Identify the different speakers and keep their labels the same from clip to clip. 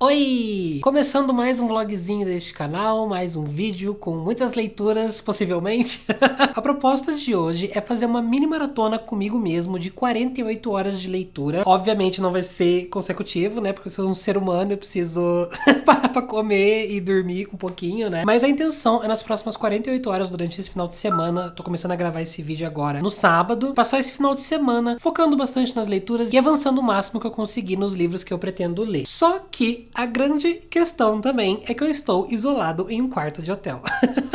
Speaker 1: Oi! Começando mais um vlogzinho deste canal, mais um vídeo com muitas leituras, possivelmente. A proposta de hoje é fazer uma mini maratona comigo mesmo de 48 horas de leitura. Obviamente não vai ser consecutivo, né? Porque eu sou um ser humano, eu preciso parar pra comer e dormir um pouquinho, né? Mas a intenção é nas próximas 48 horas durante esse final de semana. Tô começando a gravar esse vídeo agora no sábado. Passar esse final de semana focando bastante nas leituras e avançando o máximo que eu conseguir nos livros que eu pretendo ler. Só que a grande questão também é que eu estou isolado em um quarto de hotel.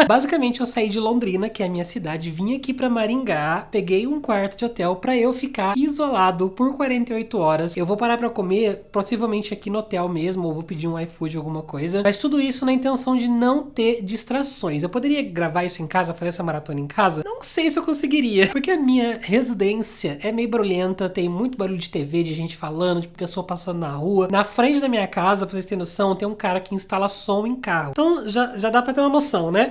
Speaker 1: Basicamente, eu saí de Londrina, que é a minha cidade, vim aqui pra Maringá, peguei um quarto de hotel pra eu ficar isolado por 48 horas. Eu vou parar pra comer, possivelmente aqui no hotel mesmo, ou vou pedir um iFood, alguma coisa. Mas tudo isso na intenção de não ter distrações. Eu poderia gravar isso em casa, fazer essa maratona em casa? Não sei se eu conseguiria, porque a minha residência é meio barulhenta, tem muito barulho de TV, de gente falando, de pessoa passando na rua. Na frente da minha casa, pra vocês terem noção, tem um cara que instala som em carro. Então já dá pra ter uma noção, né?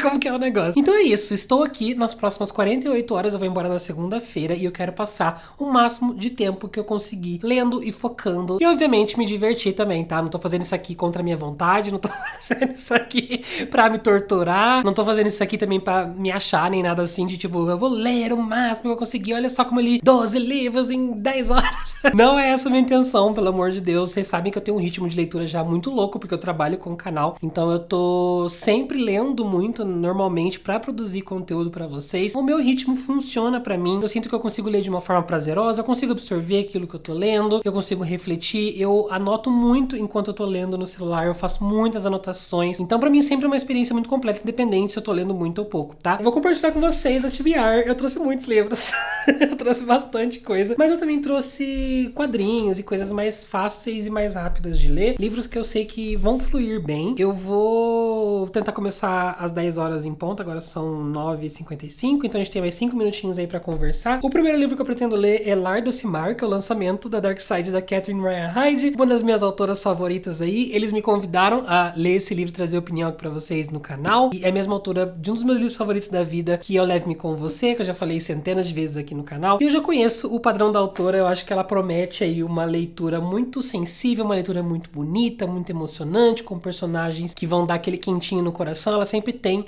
Speaker 1: Como que é o negócio. Então é isso, estou aqui nas próximas 48 horas, eu vou embora na segunda-feira e eu quero passar o máximo de tempo que eu conseguir lendo e focando. E obviamente me divertir também, tá? Não tô fazendo isso aqui contra a minha vontade, não tô fazendo isso aqui pra me torturar, não tô fazendo isso aqui também pra me achar, nem nada assim de tipo, eu vou ler o máximo que eu conseguir, olha só como eu li 12 livros em 10 horas. Não é essa a minha intenção, pelo amor de Deus. Vocês sabem que eu tenho um ritmo de leitura já muito louco, porque eu trabalho com o canal, então eu tô sempre lendo muito, normalmente, pra produzir conteúdo pra vocês. O meu ritmo funciona pra mim, eu sinto que eu consigo ler de uma forma prazerosa, eu consigo absorver aquilo que eu tô lendo, eu consigo refletir, eu anoto muito enquanto eu tô lendo no celular, eu faço muitas anotações, então pra mim sempre é uma experiência muito completa, independente se eu tô lendo muito ou pouco, tá? Eu vou compartilhar com vocês a TBR, eu trouxe muitos livros, eu trouxe bastante coisa, mas eu também trouxe quadrinhos e coisas mais fáceis e mais rápidas de ler, livros que eu sei que vão fluir bem. Eu vou tentar começar às 10 horas em ponto, agora são 9h55, então a gente tem mais 5 minutinhos aí pra conversar. O primeiro livro que eu pretendo ler é Lar do Cimar, que é o lançamento da Dark Side da Catherine Ryan Hyde, uma das minhas autoras favoritas aí. Eles me convidaram a ler esse livro e trazer opinião aqui pra vocês no canal, e é a mesma autora de um dos meus livros favoritos da vida, que é o Leve-me Com Você, que eu já falei centenas de vezes aqui no canal, e eu já conheço o padrão da autora, eu acho que ela promete aí uma leitura muito sensível, uma leitura muito bonita, muito emocionante, com personagens que vão dar aquele quentinho no coração. Ela sempre tem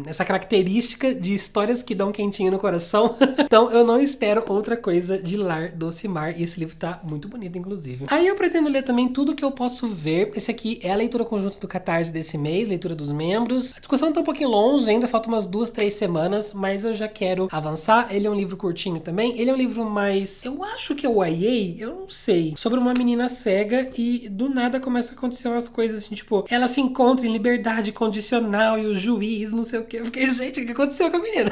Speaker 1: essa característica de histórias que dão quentinho no coração. Então eu não espero outra coisa de Lar do Cimar, e esse livro tá muito bonito, inclusive. Aí eu pretendo ler também Tudo Que Eu Posso Ver. Esse aqui é a leitura conjunta do Catarse desse mês, leitura dos membros. A discussão tá um pouquinho longe, ainda falta umas 2-3 semanas, mas eu já quero avançar. Ele é um livro curtinho também, ele é um livro mais, eu acho que é o YA, eu não sei, sobre uma menina cega e do nada começa a acontecer umas coisas assim, tipo, ela se encontra em liberdade condicional e o juiz, não sei o que. Eu fiquei, gente, o que aconteceu com a menina?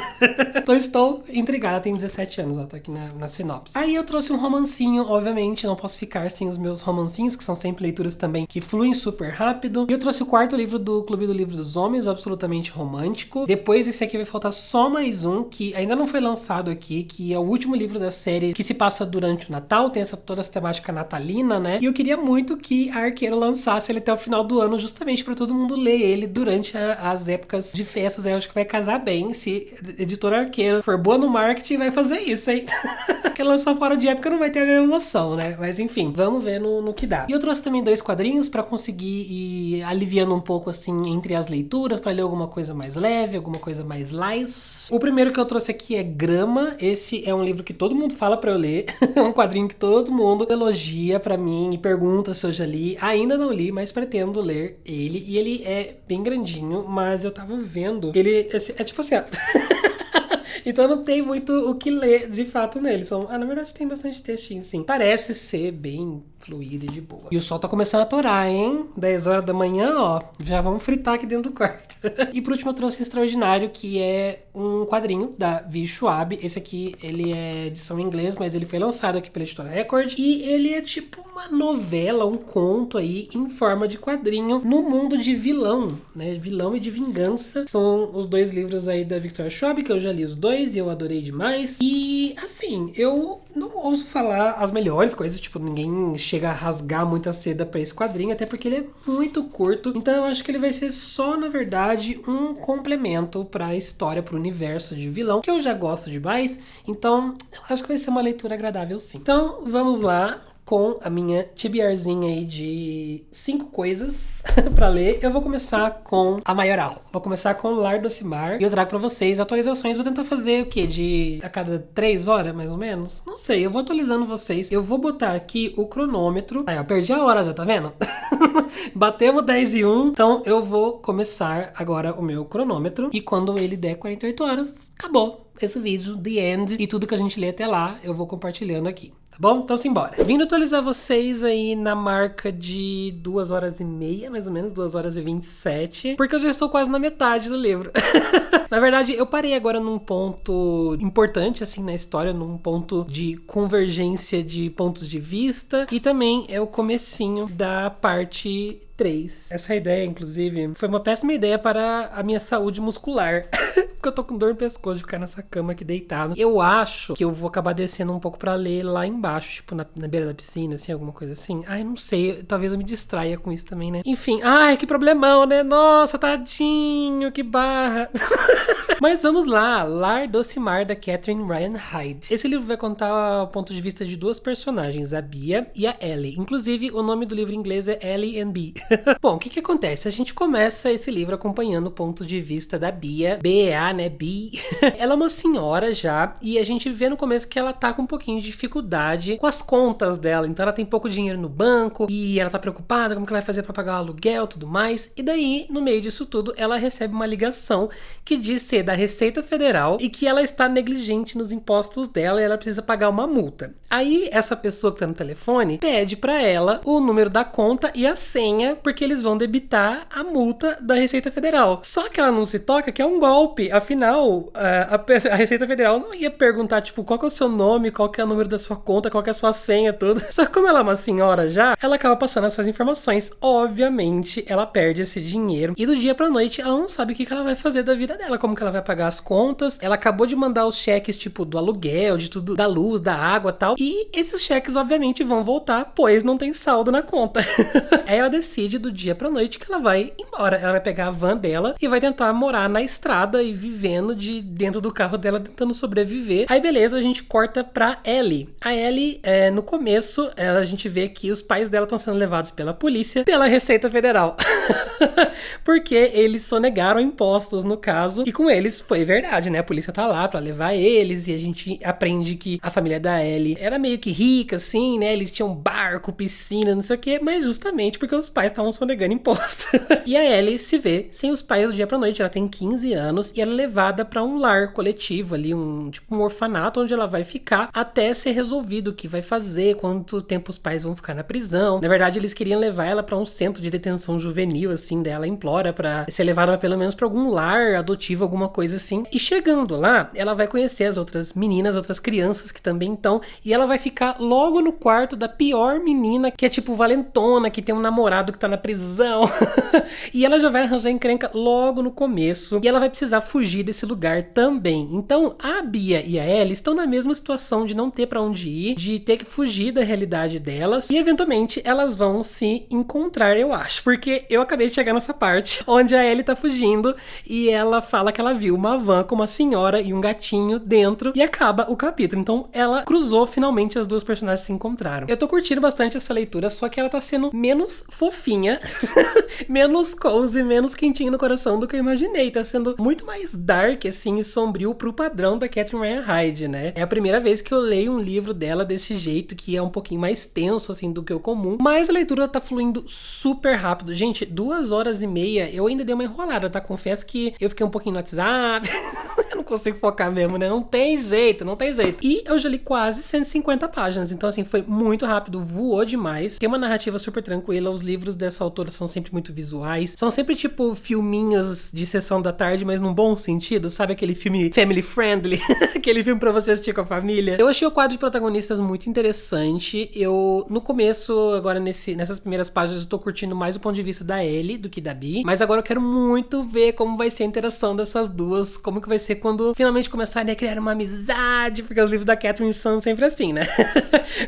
Speaker 1: Então estou intrigada, ela tem 17 anos, ela tá aqui na sinopse. Aí eu trouxe um romancinho, obviamente, não posso ficar sem os meus romancinhos, que são sempre leituras também que fluem super rápido. E eu trouxe o quarto livro do Clube do Livro dos Homens, o Absolutamente Romântico. Depois desse aqui vai faltar só mais um, que ainda não foi lançado aqui, que é o último livro da série que se passa durante o Natal, tem toda essa temática natalina, né? E eu queria muito que a Arqueiro lançasse ele até o final do ano, justamente pra todo mundo ler ele durante as épocas de festas. Aí eu acho que vai casar bem, se a editora Arqueiro for boa no marketing, vai fazer isso, hein? Porque lançar fora de época não vai ter a mesma emoção, né? Mas enfim, vamos ver no que dá. E eu trouxe também 2 quadrinhos pra conseguir ir aliviando um pouco, assim, entre as leituras, pra ler alguma coisa mais leve, alguma coisa mais light. O primeiro que eu trouxe aqui é Grama. Esse é um livro que todo mundo fala pra eu ler. É um quadrinho que todo mundo elogia pra mim e pergunta se eu já li. Ainda não li, mas pretendo ler ele. E ele é bem grandinho, mas eu tava vendo. Ele é tipo assim, ó. Então não tem muito o que ler de fato nele. Na verdade tem bastante textinho, sim. Parece ser bem fluido e de boa. E o sol tá começando a torar, hein? 10 horas da manhã, ó. Já vamos fritar aqui dentro do quarto. E por último eu trouxe Extraordinário, que é um quadrinho da Vi Schwab. Esse aqui, ele é edição em inglês, mas ele foi lançado aqui pela editora Record. E ele é tipo uma novela, um conto aí, em forma de quadrinho, no mundo de vilão, né? Vilão e de vingança. São os 2 livros aí da Victoria Schwab, que eu já li os 2 e eu adorei demais. E, assim, eu não ouso falar as melhores coisas, tipo, ninguém chega a rasgar muita seda pra esse quadrinho, até porque ele é muito curto. Então eu acho que ele vai ser só, na verdade, um complemento pra história, pro universo de vilão, que eu já gosto demais. Então, eu acho que vai ser uma leitura agradável, sim. Então, vamos lá. com a minha TBRzinha aí de 5 coisas pra ler. Eu vou começar com a maioral. Vou começar com o Lar do Ocimar. E eu trago pra vocês atualizações. Vou tentar fazer o quê? A cada 3 horas, mais ou menos? Não sei, eu vou atualizando vocês. Eu vou botar aqui o cronômetro. Aí, eu perdi a hora já, tá vendo? Batemos 10 e 1. Então, eu vou começar agora o meu cronômetro. E quando ele der 48 horas, acabou esse vídeo, the end. E tudo que a gente lê até lá, eu vou compartilhando aqui. Tá bom? Então simbora. Vindo atualizar vocês aí na marca de 2 horas e meia, mais ou menos, 2 horas e 27, porque eu já estou quase na metade do livro. Na verdade, eu parei agora num ponto importante, assim, na história, num ponto de convergência de pontos de vista, e também é o comecinho da parte 3. Essa ideia, inclusive, foi uma péssima ideia para a minha saúde muscular. Porque eu tô com dor no pescoço de ficar nessa cama aqui deitado. Eu acho que eu vou acabar descendo um pouco pra ler lá embaixo, tipo na beira da piscina, assim, alguma coisa assim. Ai, não sei, talvez eu me distraia com isso também, né? Enfim, ai, que problemão, né? Nossa, tadinho, que barra. Mas vamos lá, Lar do Ocimar, da Catherine Ryan Hyde. Esse livro vai contar o ponto de vista de 2 personagens, a Bia e a Ellie. Inclusive, o nome do livro em inglês é Ellie and Bee. Bom, o que acontece? A gente começa esse livro acompanhando o ponto de vista da Bia, B-E-A, né, Bee. Ela é uma senhora já, e a gente vê no começo que ela tá com um pouquinho de dificuldade com as contas dela. Então ela tem pouco dinheiro no banco, e ela tá preocupada como que ela vai fazer pra pagar o aluguel e tudo mais. E daí, no meio disso tudo, ela recebe uma ligação que diz ser da Receita Federal e que ela está negligente nos impostos dela e ela precisa pagar uma multa. Aí, essa pessoa que tá no telefone pede pra ela o número da conta e a senha, porque eles vão debitar a multa da Receita Federal. Só que ela não se toca que é um golpe. Afinal, a Receita Federal não ia perguntar, tipo, qual que é o seu nome, qual que é o número da sua conta, qual que é a sua senha, tudo. Só que como ela é uma senhora já, ela acaba passando essas informações. Obviamente, ela perde esse dinheiro. E do dia pra noite, ela não sabe o que ela vai fazer da vida dela, como que ela vai pagar as contas. Ela acabou de mandar os cheques, tipo, do aluguel, de tudo, da luz, da água e tal. E esses cheques, obviamente, vão voltar, pois não tem saldo na conta. Aí ela decide do dia pra noite que ela vai embora. Ela vai pegar a van dela e vai tentar morar na estrada e vivendo dentro do carro dela, tentando sobreviver. Aí beleza, a gente corta pra Ellie. A Ellie, no começo, a gente vê que os pais dela estão sendo levados pela polícia, pela Receita Federal. Porque eles sonegaram impostos, no caso. E com eles foi verdade, né? A polícia tá lá pra levar eles, e a gente aprende que a família da Ellie era meio que rica, assim, né? Eles tinham barco, piscina, não sei o quê, mas justamente porque os pais estavam sonegando imposto. E a Ellie se vê sem os pais do dia pra noite. Ela tem 15 anos e ela é levada pra um lar coletivo ali, tipo um orfanato, onde ela vai ficar até ser resolvido o que vai fazer, quanto tempo os pais vão ficar na prisão. Na verdade, eles queriam levar ela pra um centro de detenção juvenil, assim, dela implora pra ser levada pelo menos pra algum lar adotivo, alguma coisa assim. E chegando lá, ela vai conhecer as outras meninas, outras crianças que também estão, e ela vai ficar logo no quarto da pior menina, que é tipo valentona, que tem um namorado que tá na prisão. E ela já vai arranjar encrenca logo no começo, e ela vai precisar fugir desse lugar também. Então, a Bia e a Ellie estão na mesma situação de não ter pra onde ir, de ter que fugir da realidade delas, e eventualmente elas vão se encontrar, eu acho, porque eu acabei de chegar nessa parte, onde a Ellie tá fugindo, e ela fala que ela viu uma van com uma senhora e um gatinho dentro, e acaba o capítulo. Então, ela cruzou, finalmente as duas personagens se encontraram. Eu tô curtindo bastante essa leitura, só que ela tá sendo menos fofinha, menos cozy, menos quentinho no coração do que eu imaginei. Tá sendo muito mais dark, assim, e sombrio pro padrão da Catherine Ryan Hyde, né? É a primeira vez que eu leio um livro dela desse jeito, que é um pouquinho mais tenso, assim, do que o comum. Mas a leitura tá fluindo super rápido. Gente, 2 horas e meia, eu ainda dei uma enrolada, tá? Confesso que eu fiquei um pouquinho no WhatsApp. Eu não consigo focar mesmo, né? Não tem jeito, não tem jeito. E eu já li quase 150 páginas, então assim, foi muito rápido, voou demais. Tem uma narrativa super tranquila, os livros dessa autora são sempre muito visuais, são sempre tipo filminhos de sessão da tarde, mas num bom sentido, sabe aquele filme family friendly? Aquele filme pra você assistir com a família. Eu achei o quadro de protagonistas muito interessante. Eu, no começo, agora nessas primeiras páginas, eu tô curtindo mais o ponto de vista da Ellie do que da Bee, mas agora eu quero muito ver como vai ser a interação dessas duas, como que vai ser quando finalmente começarem a criar uma amizade, porque os livros da Catherine são sempre assim, né?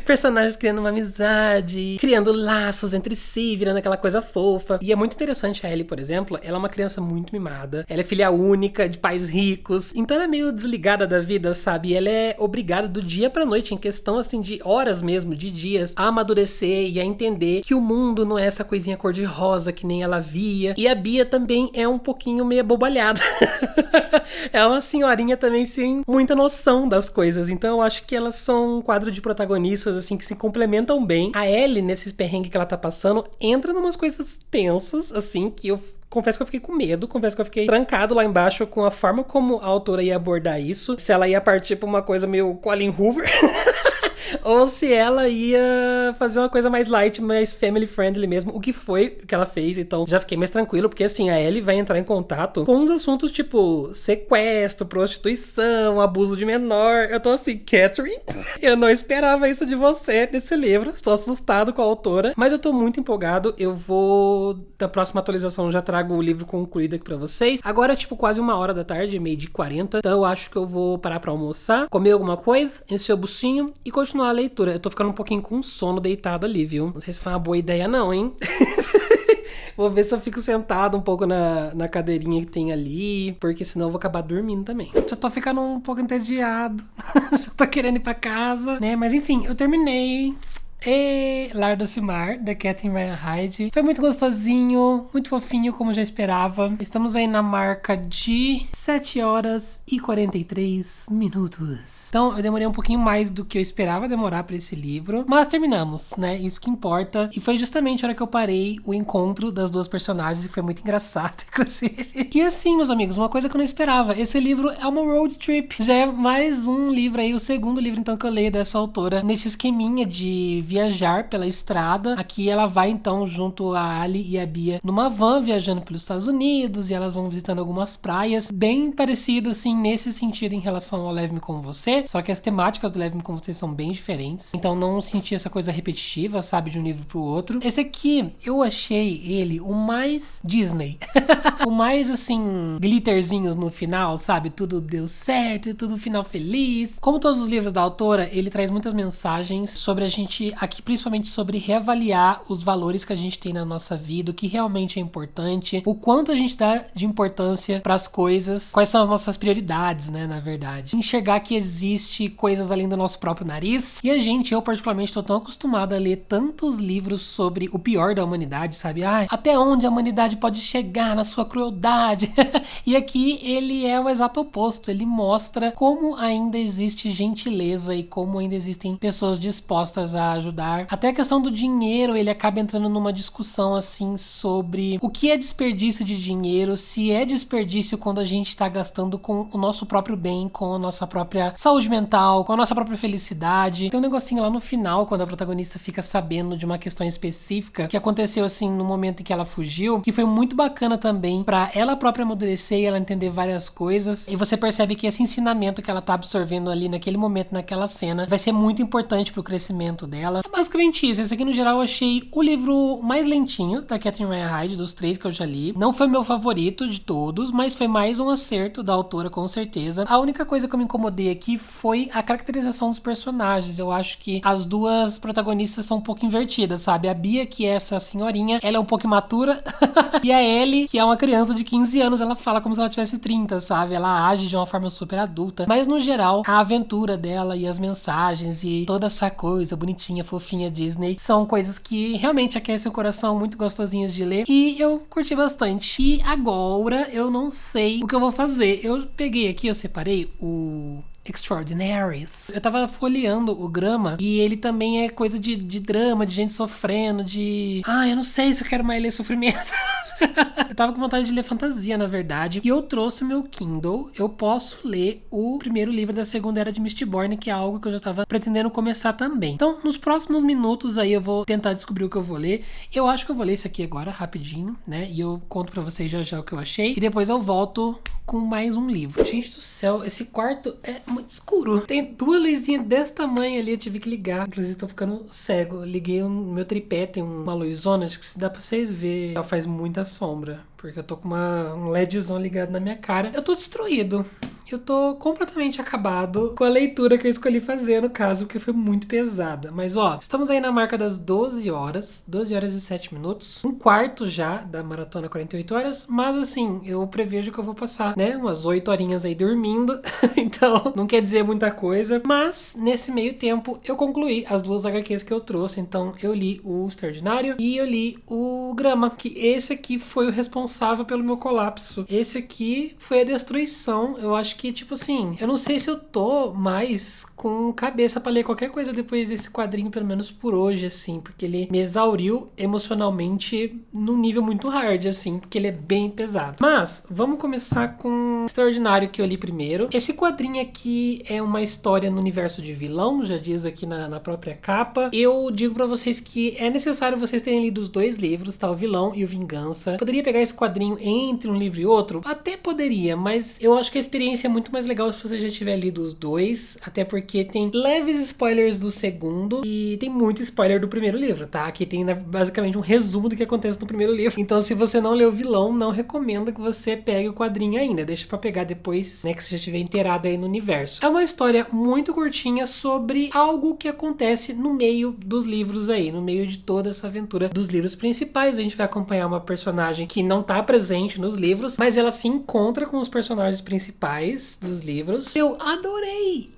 Speaker 1: Personagens criando uma amizade, criando laços entre si, virando aquela coisa fofa. E é muito interessante a Ellie, por exemplo, ela é uma criança muito mimada, ela é filha única, de pais ricos, então ela é meio desligada da vida, sabe? E ela é obrigada do dia pra noite, em questão assim de horas mesmo, de dias, a amadurecer e a entender que o mundo não é essa coisinha cor-de-rosa que nem ela via. E a Bia também é um pouquinho meio abobalhada. É uma senhorinha também sem muita noção das coisas, então eu acho que elas são um quadro de protagonistas assim que se complementam bem. A Ellie, nesses perrengues que ela tá passando, entra numas coisas tensas, assim, que eu confesso que eu fiquei com medo, confesso que eu fiquei trancado lá embaixo com a forma como a autora ia abordar isso, se ela ia partir pra uma coisa meio Colin Hoover ou se ela ia fazer uma coisa mais light, mais family friendly mesmo, o que foi que ela fez. Então já fiquei mais tranquilo, porque assim, a Ellie vai entrar em contato com uns assuntos tipo sequestro, prostituição, abuso de menor. Eu tô assim, Catherine, eu não esperava isso de você nesse livro, estou assustado com a autora, mas eu tô muito empolgado. Eu vou, da próxima atualização, já trago o livro concluído aqui pra vocês. Agora é tipo quase 1h da tarde, 12h40, então eu acho que eu vou parar pra almoçar, comer alguma coisa, encher o buchinho e continuar a leitura. Eu tô ficando um pouquinho com sono deitado ali, viu? Não sei se foi uma boa ideia não, hein? Vou ver se eu fico sentado um pouco na cadeirinha que tem ali, porque senão eu vou acabar dormindo também. Já tô ficando um pouco entediado, já tô querendo ir pra casa, né? Mas enfim, eu terminei Lar do Cimar, da Catherine Ryan Hyde. Foi muito gostosinho, muito fofinho, como eu já esperava. Estamos aí na marca de 7h43 Então, eu demorei um pouquinho mais do que eu esperava demorar pra esse livro, mas terminamos, né? Isso que importa. E foi justamente a hora que eu parei o encontro das duas personagens e foi muito engraçado, inclusive. E assim, meus amigos, uma coisa que eu não esperava. Esse livro é uma road trip. Já é mais um livro aí, o segundo livro, então, que eu leio dessa autora, nesse esqueminha de viajar pela estrada. Aqui ela vai, então, junto a Ali e a Bia, numa van, viajando pelos Estados Unidos, e elas vão visitando algumas praias. Bem parecido, assim, nesse sentido em relação ao Leve-me Com Você, só que as temáticas do Leve-me Com Você são bem diferentes, então não senti essa coisa repetitiva, sabe, de um livro pro outro. Esse aqui, eu achei ele o mais Disney. O mais, assim, glitterzinhos no final, sabe, tudo deu certo, tudo final feliz. Como todos os livros da autora, ele traz muitas mensagens sobre a gente, aqui principalmente sobre reavaliar os valores que a gente tem na nossa vida, o que realmente é importante, o quanto a gente dá de importância para as coisas, quais são as nossas prioridades, né, na verdade. Enxergar que existe coisas além do nosso próprio nariz. E a gente, eu particularmente, tô tão acostumada a ler tantos livros sobre o pior da humanidade, sabe? Ai, até onde a humanidade pode chegar na sua crueldade. E aqui ele é o exato oposto. Ele mostra como ainda existe gentileza e como ainda existem pessoas dispostas a ajudar. Até a questão do dinheiro, ele acaba entrando numa discussão assim sobre o que é desperdício de dinheiro, se é desperdício quando a gente tá gastando com o nosso próprio bem, com a nossa própria saúde mental, com a nossa própria felicidade. Tem um negocinho lá no final, quando a protagonista fica sabendo de uma questão específica que aconteceu assim no momento em que ela fugiu, que foi muito bacana também pra ela própria amadurecer e ela entender várias coisas. E você percebe que esse ensinamento que ela tá absorvendo ali naquele momento, naquela cena, vai ser muito importante pro crescimento dela. É basicamente isso. Esse aqui, no geral, eu achei o livro mais lentinho da Catherine Ryan Hyde, dos 3 que eu já li. Não foi meu favorito de todos, mas foi mais um acerto da autora, com certeza. A única coisa que eu me incomodei aqui foi a caracterização dos personagens. Eu acho que as duas protagonistas são um pouco invertidas, sabe? A Bia, que é essa senhorinha, ela é um pouco imatura. E a Ellie, que é uma criança de 15 anos, ela fala como se ela tivesse 30, sabe? Ela age de uma forma super adulta. Mas, no geral, a aventura dela e as mensagens e toda essa coisa bonitinha, fofinha Disney, são coisas que realmente aquecem o coração, muito gostosinhas de ler. E eu curti bastante. E agora, eu não sei o que eu vou fazer. Eu peguei aqui, eu separei o Extraordinaries. Eu tava folheando o Grama e ele também é coisa de drama, de gente sofrendo, de... eu não sei se eu quero mais ler sofrimento. Eu tava com vontade de ler fantasia, na verdade. E eu trouxe o meu Kindle. Eu posso ler o primeiro livro da Segunda Era de Mistborn, que é algo que eu já tava pretendendo começar também. Então, nos próximos minutos aí eu vou tentar descobrir o que eu vou ler. Eu acho que eu vou ler isso aqui agora, rapidinho, né? E eu conto pra vocês já já o que eu achei. E depois eu volto com mais um livro. Gente do céu, esse quarto é muito escuro. Tem 2 luzinhas desse tamanho ali, eu tive que ligar. Inclusive, tô ficando cego. Eu liguei o meu tripé, tem uma luzona, acho que se dá pra vocês verem. Ela faz muita sombra, porque eu tô com um LEDzão ligado na minha cara. Eu tô destruído. eu tô completamente acabado com a leitura que eu escolhi fazer, no caso, porque foi muito pesada. Mas ó, estamos aí na marca das 12 horas, 12 horas e 7 minutos, um quarto já da maratona 48 horas, mas assim, eu prevejo que eu vou passar, né, umas 8 horinhas aí dormindo, então não quer dizer muita coisa, mas nesse meio tempo eu concluí as duas HQs que eu trouxe, então eu li o Extraordinário e eu li o Grama, que esse aqui foi o responsável pelo meu colapso. Esse aqui foi a destruição. Eu acho que, tipo assim, eu não sei se eu tô mais com cabeça pra ler qualquer coisa depois desse quadrinho, pelo menos por hoje, assim, porque ele me exauriu emocionalmente num nível muito hard, assim, porque ele é bem pesado. Mas, vamos começar com o Extraordinário, que eu li primeiro. Esse quadrinho aqui é uma história no universo de vilão, já diz aqui na própria capa. Eu digo pra vocês que é necessário vocês terem lido os dois livros, tá? O Vilão e o Vingança. Poderia pegar esse quadrinho entre um livro e outro? Até poderia, mas eu acho que a experiência é muito mais legal se você já tiver lido os dois, até porque tem leves spoilers do segundo e tem muito spoiler do primeiro livro, tá? Aqui tem basicamente um resumo do que acontece no primeiro livro. Então, se você não leu o Vilão, não recomendo que você pegue o quadrinho ainda. Deixa pra pegar depois, né, que você já estiver inteirado aí no universo. É uma história muito curtinha sobre algo que acontece no meio dos livros aí, no meio de toda essa aventura dos livros principais. A gente vai acompanhar uma personagem que não tá presente nos livros, mas ela se encontra com os personagens principais dos livros. Eu adorei,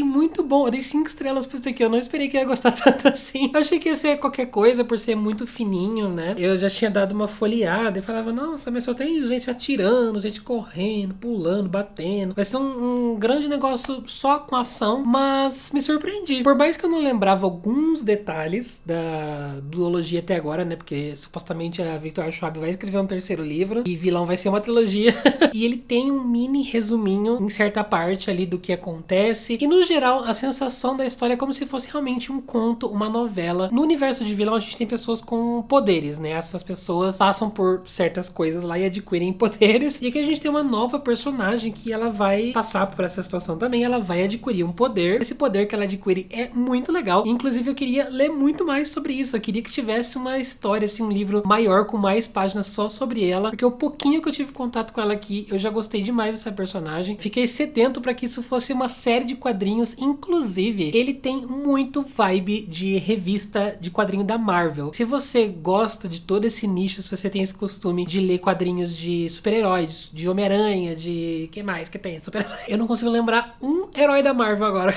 Speaker 1: muito bom. Eu dei 5 estrelas pra isso aqui, eu não esperei que ia gostar tanto assim. Eu achei que ia ser qualquer coisa por ser muito fininho, né? Eu já tinha dado uma folheada e falava, nossa, mas só tem gente atirando, gente correndo, pulando, batendo. Vai ser um grande negócio só com ação, mas me surpreendi. Por mais que eu não lembrava alguns detalhes da duologia até agora, né? Porque supostamente a Victoria Schwab vai escrever um terceiro livro e Vilão vai ser uma trilogia. E ele tem um mini resuminho em certa parte ali do que acontece. E no geral, a sensação da história é como se fosse realmente um conto, uma novela. No universo de Vilão, a gente tem pessoas com poderes, né? Essas pessoas passam por certas coisas lá e adquirem poderes. E aqui a gente tem uma nova personagem que ela vai passar por essa situação também. Ela vai adquirir um poder. Esse poder que ela adquire é muito legal. Inclusive, eu queria ler muito mais sobre isso. Eu queria que tivesse uma história, assim, um livro maior com mais páginas só sobre ela. Porque o pouquinho que eu tive contato com ela aqui, eu já gostei demais dessa personagem. Fiquei sedento para que isso fosse uma série de quadrinhos. Inclusive, ele tem muito vibe de revista de quadrinho da Marvel. Se você gosta de todo esse nicho, se você tem esse costume de ler quadrinhos de super-heróis, de Homem-Aranha, de... que mais que tem? Super-herói. Eu não consigo lembrar um herói da Marvel agora.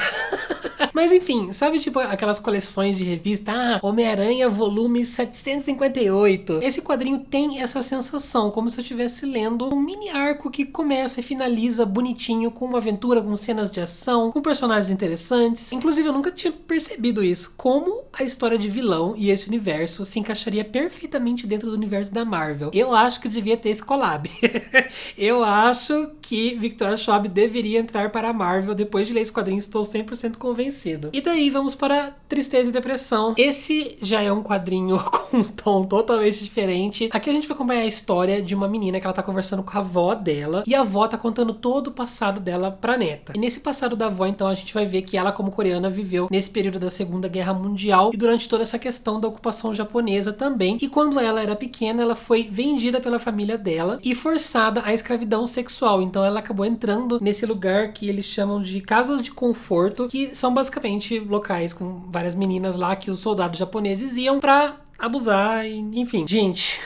Speaker 1: Mas enfim, sabe tipo aquelas coleções de revista? Ah, Homem-Aranha volume 758. Esse quadrinho tem essa sensação, como se eu estivesse lendo um mini arco que começa e finaliza bonitinho, com uma aventura, com cenas de ação, com personagens interessantes. Inclusive, eu nunca tinha percebido isso. Como a história de Vilão e esse universo se encaixaria perfeitamente dentro do universo da Marvel. Eu acho que devia ter esse collab. Eu acho que Victoria Schwab deveria entrar para a Marvel. Depois de ler esse quadrinho, estou 100% convencido. E daí, vamos para Tristeza e Depressão. Esse já é um quadrinho com um tom totalmente diferente. Aqui a gente vai acompanhar a história de uma menina que ela tá conversando com a avó dela, e a avó tá contando todo o passado dela pra neta. E nesse passado da avó, então, a gente vai ver que ela, como coreana, viveu nesse período da Segunda Guerra Mundial e durante toda essa questão da ocupação japonesa também. E quando ela era pequena, ela foi vendida pela família dela e forçada à escravidão sexual. Então ela acabou entrando nesse lugar que eles chamam de casas de conforto, que são basicamente locais com várias meninas lá que os soldados japoneses iam pra abusar, enfim. Gente...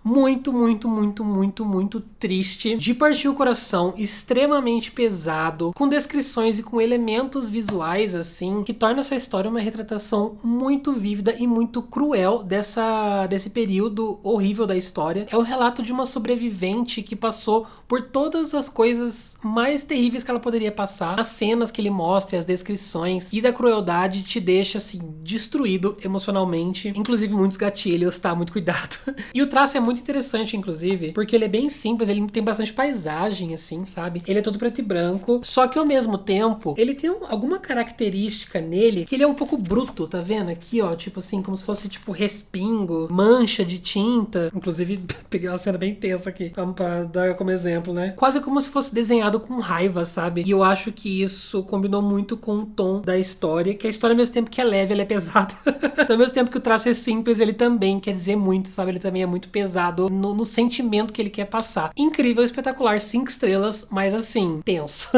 Speaker 1: muito triste, de partir o coração, extremamente pesado, com descrições e com elementos visuais, assim, que torna essa história uma retratação muito vívida e muito cruel desse período horrível da história. É o relato de uma sobrevivente que passou por todas as coisas mais terríveis que ela poderia passar. As cenas que ele mostra, as descrições e da crueldade te deixa, assim, destruído emocionalmente, inclusive muitos gatilhos, tá? Muito cuidado. E o traço é muito interessante, inclusive, porque ele é bem simples, ele tem bastante paisagem, assim, sabe? Ele é todo preto e branco, só que ao mesmo tempo, ele tem alguma característica nele que ele é um pouco bruto, tá vendo? Aqui, ó, tipo assim, como se fosse, tipo, respingo, mancha de tinta. Inclusive, peguei uma cena bem tensa aqui, pra dar como exemplo, né? Quase como se fosse desenhado com raiva, sabe? E eu acho que isso combinou muito com o tom da história, que a história, ao mesmo tempo que é leve, ela é pesada. Então, ao mesmo tempo que o traço é simples, ele também quer dizer muito, sabe? Ele também é muito pesado. pesado no sentimento que ele quer passar. Incrível, espetacular, 5 estrelas, mas assim, tenso.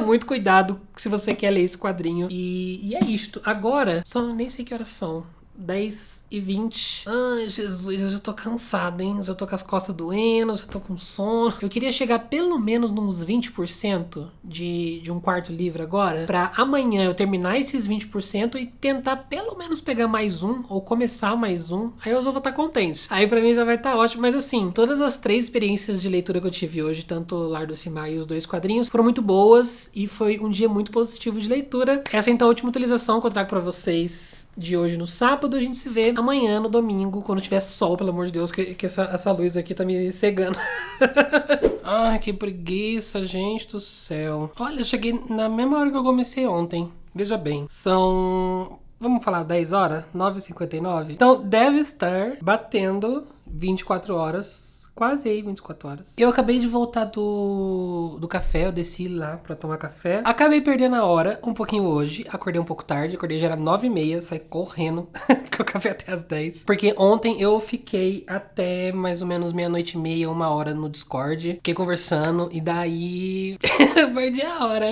Speaker 1: Muito cuidado se você quer ler esse quadrinho. E é isto. Agora, nem sei que horas são. 10h20. Ai, Jesus, eu já tô cansada, hein? Já tô com as costas doendo, já tô com sono. Eu queria chegar pelo menos nos 20% de um quarto livre agora, pra amanhã eu terminar esses 20% e tentar pelo menos pegar mais um, ou começar mais um. Aí eu já vou estar contente. Aí pra mim já vai estar ótimo. Mas assim, todas as 3 experiências de leitura que eu tive hoje, tanto o Lar do Cimar e os 2 quadrinhos, foram muito boas e foi um dia muito positivo de leitura. Essa então é a última utilização que eu trago pra vocês de hoje no sábado. A gente se vê amanhã no domingo, quando tiver sol, pelo amor de Deus, que essa luz aqui tá me cegando. Ai, que preguiça, gente do céu. Olha, eu cheguei na mesma hora que eu comecei ontem. Veja bem, são... Vamos falar 10 horas? 9h59? Então, deve estar batendo 24 horas. Quase aí, 24 horas. Eu acabei de voltar do café, eu desci lá pra tomar café. Acabei perdendo a hora um pouquinho hoje. Acordei um pouco tarde, acordei já era 9h30, saí correndo, porque eu café até as 10. Porque ontem eu fiquei até mais ou menos 00:30, 1h no Discord. Fiquei conversando e daí perdi a hora.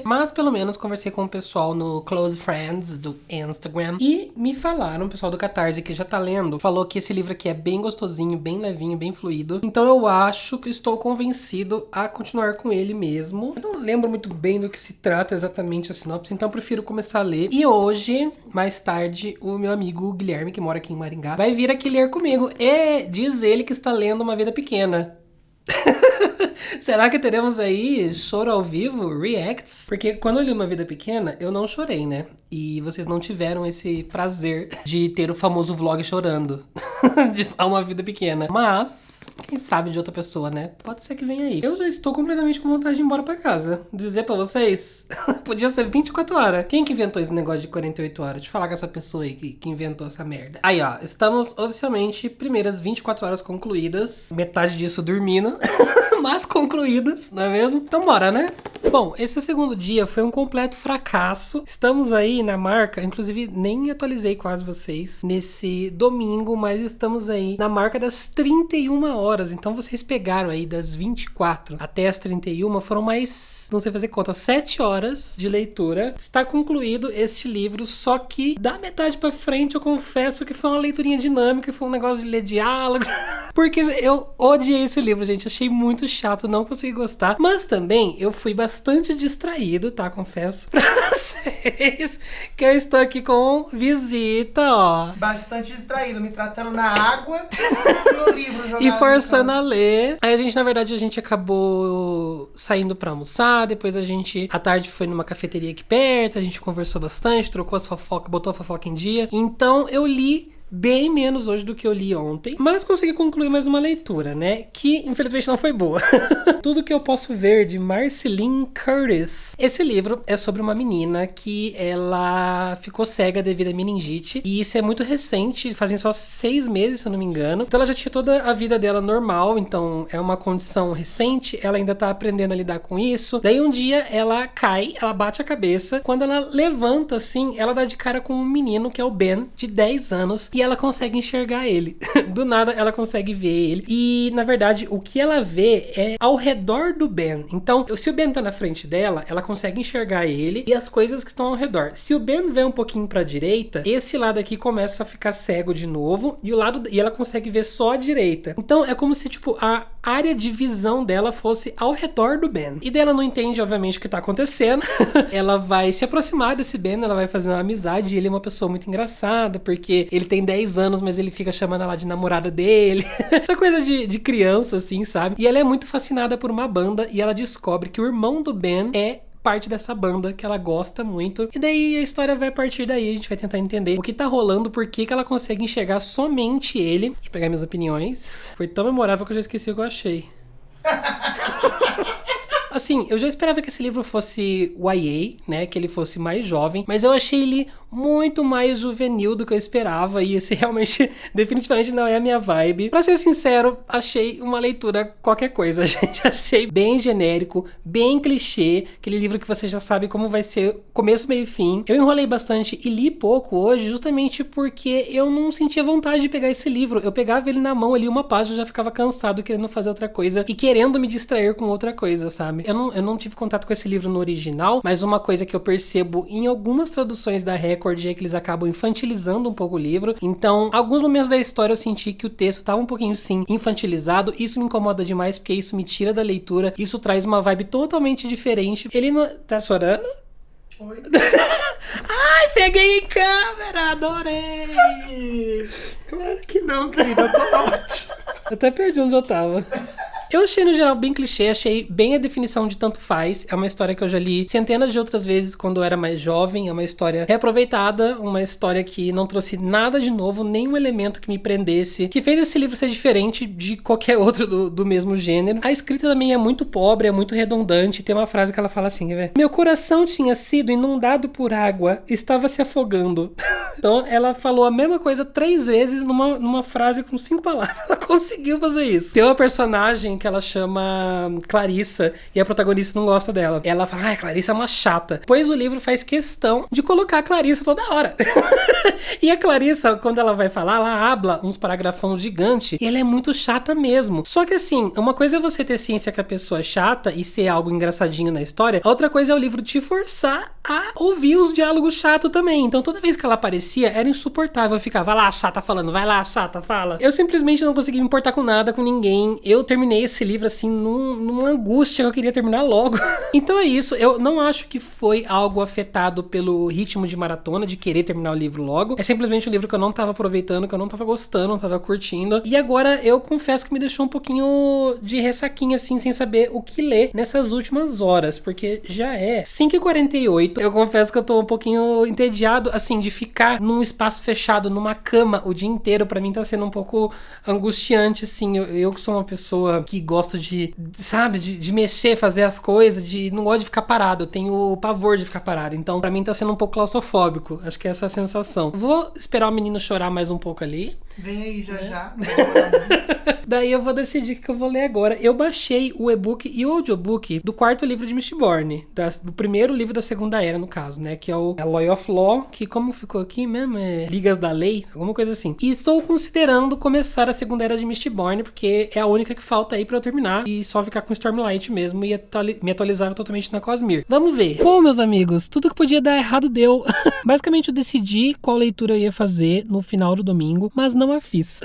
Speaker 1: Mas pelo menos conversei com o pessoal no Close Friends do Instagram. E me falaram, o pessoal do Catarse que já tá lendo, falou que esse livro aqui é bem gostosinho, bem levinho, bem fluido. Então eu acho que estou convencido a continuar com ele mesmo. Eu não lembro muito bem do que se trata exatamente a sinopse, então eu prefiro começar a ler. E hoje, mais tarde, o meu amigo Guilherme, que mora aqui em Maringá, vai vir aqui ler comigo. E diz ele que está lendo Uma Vida Pequena. Será que teremos aí choro ao vivo, reacts? Porque quando eu li Uma Vida Pequena, eu não chorei, né? E vocês não tiveram esse prazer de ter o famoso vlog chorando de Uma Vida Pequena. Mas, quem sabe de outra pessoa, né? Pode ser que venha aí. Eu já estou completamente com vontade de ir embora pra casa. Dizer pra vocês, podia ser 24 horas. Quem que inventou esse negócio de 48 horas? Deixa eu falar com essa pessoa aí que inventou essa merda. Aí, ó, estamos oficialmente primeiras 24 horas concluídas. Metade disso dormindo. Mas concluídas, não é mesmo? Então bora, né? Bom, esse segundo dia foi um completo fracasso. Estamos aí na marca, inclusive nem atualizei quase vocês nesse domingo, mas estamos aí na marca das 31 horas. Então vocês pegaram aí das 24 até as 31, foram mais, não sei fazer conta, 7 horas de leitura. Está concluído este livro, só que da metade pra frente eu confesso que foi uma leiturinha dinâmica, foi um negócio de ler diálogo. Porque eu odiei esse livro, gente. Achei muito chato, não consegui gostar. Mas também eu fui bastante distraído, tá? Confesso pra vocês que eu estou aqui com visita, ó.
Speaker 2: Bastante distraído, me tratando na água e o livro jogado
Speaker 1: e forçando a ler. Aí a gente, na verdade, a gente acabou saindo pra almoçar. Depois a gente, à tarde, foi numa cafeteria aqui perto. A gente conversou bastante, trocou as fofocas, botou a fofoca em dia. Então eu li bem menos hoje do que eu li ontem, mas consegui concluir mais uma leitura, né? Que infelizmente não foi boa. Tudo que eu posso ver, de Marceline Curtis. Esse livro é sobre uma menina que ela ficou cega devido à meningite, e isso é muito recente, fazem só 6 meses, se eu não me engano. Então ela já tinha toda a vida dela normal, então é uma condição recente, ela ainda tá aprendendo a lidar com isso. Daí um dia ela cai, ela bate a cabeça, quando ela levanta assim, ela dá de cara com um menino que é o Ben, de 10 anos, e ela consegue enxergar ele. Do nada, ela consegue ver ele. E, na verdade, o que ela vê é ao redor do Ben. Então, se o Ben tá na frente dela, ela consegue enxergar ele e as coisas que estão ao redor. Se o Ben vê um pouquinho pra direita, esse lado aqui começa a ficar cego de novo e ela consegue ver só a direita. Então, é como se, tipo, a área de visão dela fosse ao redor do Ben. E daí ela não entende, obviamente, o que tá acontecendo. Ela vai se aproximar desse Ben, ela vai fazer uma amizade, e ele é uma pessoa muito engraçada, porque ele tem 10 anos, mas ele fica chamando ela de namorada dele. Essa coisa de criança, assim, sabe? E ela é muito fascinada por uma banda, e ela descobre que o irmão do Ben é parte dessa banda que ela gosta muito. E daí a história vai partir daí, a gente vai tentar entender o que tá rolando, por que ela consegue enxergar somente ele. Deixa eu pegar minhas opiniões. Foi tão memorável que eu já esqueci o que eu achei. Assim, eu já esperava que esse livro fosse YA, né, que ele fosse mais jovem, mas eu achei ele muito mais juvenil do que eu esperava, e esse realmente, definitivamente não é a minha vibe. Pra ser sincero, achei uma leitura qualquer coisa, gente. Achei bem genérico, bem clichê, aquele livro que você já sabe como vai ser começo, meio e fim. Eu enrolei bastante e li pouco hoje, justamente porque eu não sentia vontade de pegar esse livro. Eu pegava ele na mão ali, uma página, eu já ficava cansado, querendo fazer outra coisa e querendo me distrair com outra coisa, sabe? Eu não tive contato com esse livro no original, mas uma coisa que eu percebo em algumas traduções da Record é que eles acabam infantilizando um pouco o livro. Então, alguns momentos da história eu senti que o texto tava um pouquinho, sim, infantilizado. Isso me incomoda demais, porque isso me tira da leitura. Isso traz uma vibe totalmente diferente. Ele não... Tá chorando?
Speaker 2: Oi.
Speaker 1: Ai, peguei em câmera, adorei!
Speaker 2: Claro que não, querida, eu tô ótimo.
Speaker 1: Eu até perdi onde eu tava. Eu achei, no geral, bem clichê, achei bem a definição de tanto faz. É uma história que eu já li centenas de outras vezes quando eu era mais jovem. É uma história reaproveitada, uma história que não trouxe nada de novo, nenhum elemento que me prendesse, que fez esse livro ser diferente de qualquer outro do mesmo gênero. A escrita também é muito pobre, é muito redundante. Tem uma frase que ela fala assim, quer ver? Meu coração tinha sido inundado por água, estava se afogando. Então, ela falou a mesma coisa 3 vezes numa frase com 5 palavras. Ela conseguiu fazer isso. Tem uma personagem que ela chama Clarissa e a protagonista não gosta dela. Ela fala, a Clarissa é uma chata. Pois o livro faz questão de colocar a Clarissa toda hora. E a Clarissa, quando ela vai falar, ela habla uns paragrafões gigantes e ela é muito chata mesmo. Só que assim, uma coisa é você ter ciência que a pessoa é chata e ser algo engraçadinho na história, a outra coisa é o livro te forçar a ouvir os diálogos chatos também. Então toda vez que ela aparecia, era insuportável. Eu ficava, vai lá, chata falando, vai lá, chata, fala. Eu simplesmente não consegui me importar com nada, com ninguém. Eu terminei esse livro assim, numa angústia que eu queria terminar logo. Então é isso, eu não acho que foi algo afetado pelo ritmo de maratona, de querer terminar o livro logo. É simplesmente um livro que eu não tava aproveitando, que eu não tava gostando, não tava curtindo. E agora eu confesso que me deixou um pouquinho de ressaquinha assim, sem saber o que ler nessas últimas horas, porque já é 5h48. Eu confesso que eu tô um pouquinho entediado, assim, de ficar num espaço fechado, numa cama o dia inteiro. Pra mim tá sendo um pouco angustiante, assim. Eu que sou uma pessoa que gosta sabe, de mexer, fazer as coisas, não gosto de ficar parado, eu tenho pavor de ficar parado, então pra mim tá sendo um pouco claustrofóbico, acho que é essa a sensação. Vou esperar o menino chorar mais um pouco ali.
Speaker 2: Vem aí já.
Speaker 1: Daí eu vou decidir o que eu vou ler agora. Eu baixei o e-book e o audiobook do 4º livro de Mistborn, do primeiro livro da Segunda Era, no caso, né, que é o Law of Law, que como ficou aqui mesmo, é Ligas da Lei, alguma coisa assim. E estou considerando começar a Segunda Era de Mistborn, porque é a única que falta aí pra eu terminar e só ficar com Stormlight mesmo e me atualizar totalmente na Cosmere. Vamos ver. Bom, meus amigos, tudo que podia dar errado deu. Basicamente eu decidi qual leitura eu ia fazer no final do domingo, mas não a fiz.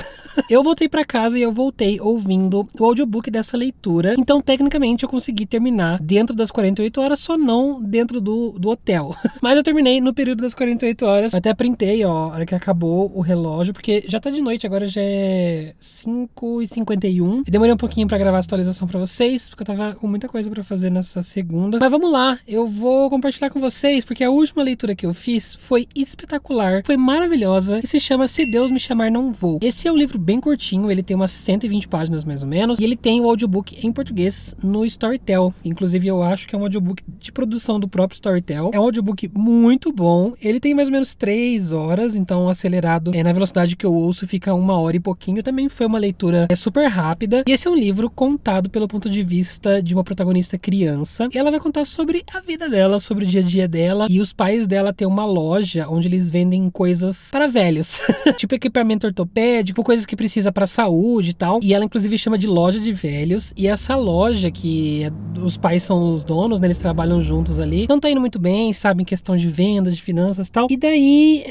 Speaker 1: Eu voltei pra casa e eu voltei ouvindo o audiobook dessa leitura, então tecnicamente eu consegui terminar dentro das 48 horas, só não dentro do hotel. Mas eu terminei no período das 48 horas, até printei, ó, a hora que acabou o relógio, porque já tá de noite, agora já é 5h51. Eu demorei um pouquinho pra gravar a atualização pra vocês, porque eu tava com muita coisa pra fazer nessa segunda. Mas vamos lá, eu vou compartilhar com vocês, porque a última leitura que eu fiz foi espetacular, foi maravilhosa, e se chama Se Deus Me Chamar Não Vou. Esse é um livro bem curtinho, ele tem umas 120 páginas mais ou menos, e ele tem o audiobook em português no Storytel. Inclusive eu acho que é um audiobook de produção do próprio Storytel. É um audiobook muito bom, ele tem mais ou menos 3 horas, então acelerado na velocidade que eu ouço fica 1 hora e pouquinho. Também foi uma leitura super rápida, e esse é um livro contado pelo ponto de vista de uma protagonista criança, e ela vai contar sobre a vida dela, sobre o dia a dia dela, e os pais dela têm uma loja onde eles vendem coisas para velhos, tipo equipamento ortopédico, coisas que precisa para saúde e tal, e ela inclusive chama de loja de velhos, e essa loja que os pais são os donos, né, eles trabalham juntos ali, não tá indo muito bem, sabe, em questão de vendas, de finanças e tal, e daí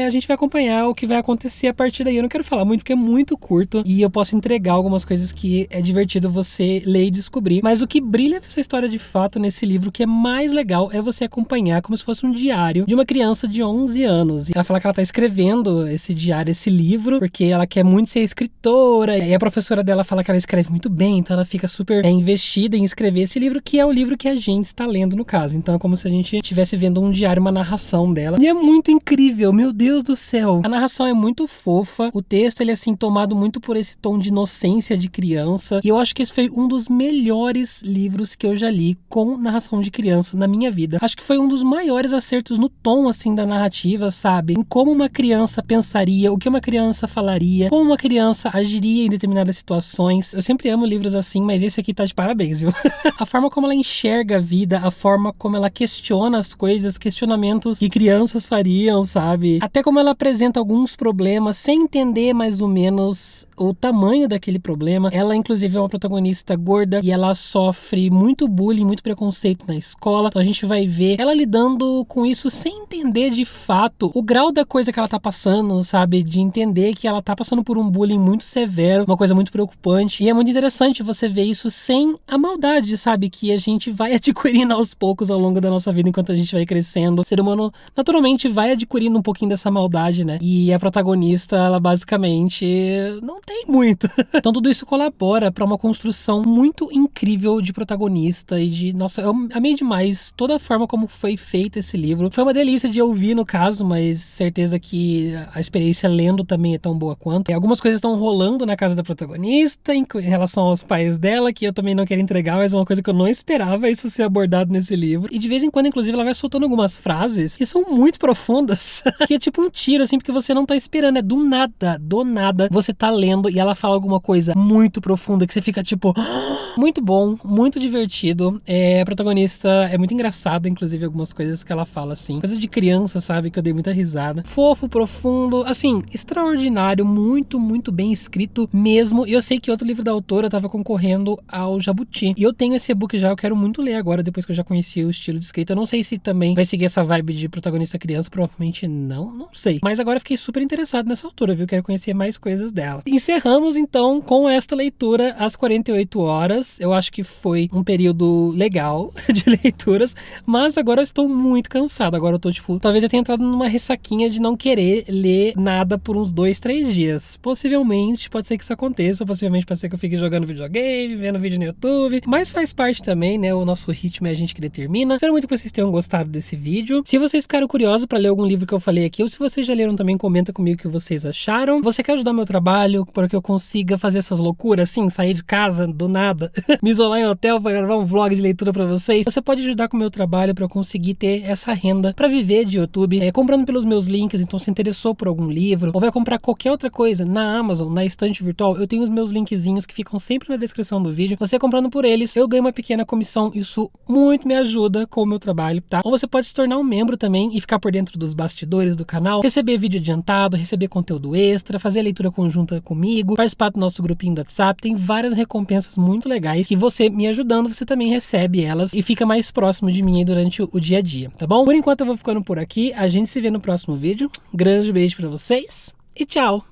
Speaker 1: a gente vai acompanhar o que vai acontecer a partir daí. Eu não quero falar muito porque é muito curto, e eu posso entregar algumas coisas que é divertido você ler e descobrir, mas o que brilha nessa história de fato, nesse livro, que é mais legal, é você acompanhar como se fosse um diário de uma criança de 11 anos. E ela fala que ela tá escrevendo esse diário, esse livro, porque ela quer muito ser escritora, e a professora dela fala que ela escreve muito bem, então ela fica super investida em escrever esse livro, que é o livro que a gente está lendo no caso. Então é como se a gente estivesse vendo um diário, uma narração dela. E é muito incrível, meu Deus do céu. A narração é muito fofa, o texto ele é assim tomado muito por esse tom de inocência de criança. E eu acho que esse foi um dos melhores livros que eu já li com narração de criança na minha vida. Acho que foi um dos maiores acertos no tom assim da narrativa, sabe? Em como uma criança pensaria, o que uma criança falaria, como uma criança agiria em determinadas situações. Eu sempre amo livros assim, mas esse aqui tá de parabéns, viu? A forma como ela enxerga a vida, a forma como ela questiona as coisas, questionamentos que crianças fariam, sabe? Até como ela apresenta alguns problemas sem entender mais ou menos o tamanho daquele problema. Ela, inclusive, é uma protagonista gorda e ela sofre muito bullying, muito preconceito na escola. Então a gente vai ver ela lidando com isso sem entender de fato o grau da coisa que ela tá passando, sabe? De entender que ela tá passando por um bullying muito severo, uma coisa muito preocupante. E é muito interessante você ver isso sem a maldade, sabe? Que a gente vai adquirindo aos poucos ao longo da nossa vida enquanto a gente vai crescendo. O ser humano naturalmente vai adquirindo um pouquinho dessa maldade, né? E a protagonista, ela basicamente não tem muito. Então tudo isso colabora pra uma construção muito incrível de protagonista e de... Nossa, eu amei demais toda a forma como foi feito esse livro. Foi uma delícia de ouvir no caso, mas certeza que a experiência lendo também é tão boa quanto. E algumas coisas estão rolando na casa da protagonista em relação aos pais dela, que eu também não quero entregar, mas é uma coisa que eu não esperava isso ser abordado nesse livro. E de vez em quando, inclusive, ela vai soltando algumas frases que são muito profundas, que é tipo um tiro, assim, porque você não tá esperando, é do nada, você tá lendo e ela fala alguma coisa muito profunda que você fica tipo, muito bom, muito divertido. A protagonista é muito engraçada, inclusive, algumas coisas que ela fala, assim, coisas de criança, sabe, que eu dei muita risada. Fofo, profundo, assim, extraordinário, muito bem escrito mesmo. E eu sei que outro livro da autora tava concorrendo ao Jabuti. E eu tenho esse e-book já, eu quero muito ler agora, depois que eu já conheci o estilo de escrita. Eu não sei se também vai seguir essa vibe de protagonista criança, provavelmente não sei. Mas agora eu fiquei super interessado nessa autora, viu? Quero conhecer mais coisas dela. Encerramos, então, com esta leitura às 48 horas. Eu acho que foi um período legal de leituras, mas agora eu estou muito cansado. Agora eu tô, tipo, talvez eu tenha entrado numa ressaquinha de não querer ler nada por uns 2, 3 dias. Possivelmente, pode ser que isso aconteça, possivelmente pode ser que eu fique jogando videogame, vendo vídeo no YouTube, mas faz parte também, né? O nosso ritmo é a gente que determina. Espero muito que vocês tenham gostado desse vídeo. Se vocês ficaram curiosos para ler algum livro que eu falei aqui, ou se vocês já leram também, comenta comigo o que vocês acharam. Você quer ajudar meu trabalho para que eu consiga fazer essas loucuras, assim, sair de casa do nada, me isolar em hotel para gravar um vlog de leitura para vocês? Você pode ajudar com o meu trabalho para eu conseguir ter essa renda para viver de YouTube, comprando pelos meus links. Então, se interessou por algum livro, ou vai comprar qualquer outra coisa na Amazon, na estante virtual, eu tenho os meus linkzinhos que ficam sempre na descrição do vídeo. Você comprando por eles, eu ganho uma pequena comissão. Isso muito me ajuda com o meu trabalho, tá? Ou você pode se tornar um membro também e ficar por dentro dos bastidores do canal, receber vídeo adiantado, receber conteúdo extra, fazer a leitura conjunta comigo, participar do nosso grupinho do WhatsApp. Tem várias recompensas muito legais que você me ajudando, você também recebe elas e fica mais próximo de mim aí durante o dia a dia, tá bom? Por enquanto eu vou ficando por aqui, a gente se vê no próximo vídeo. Grande beijo pra vocês e tchau!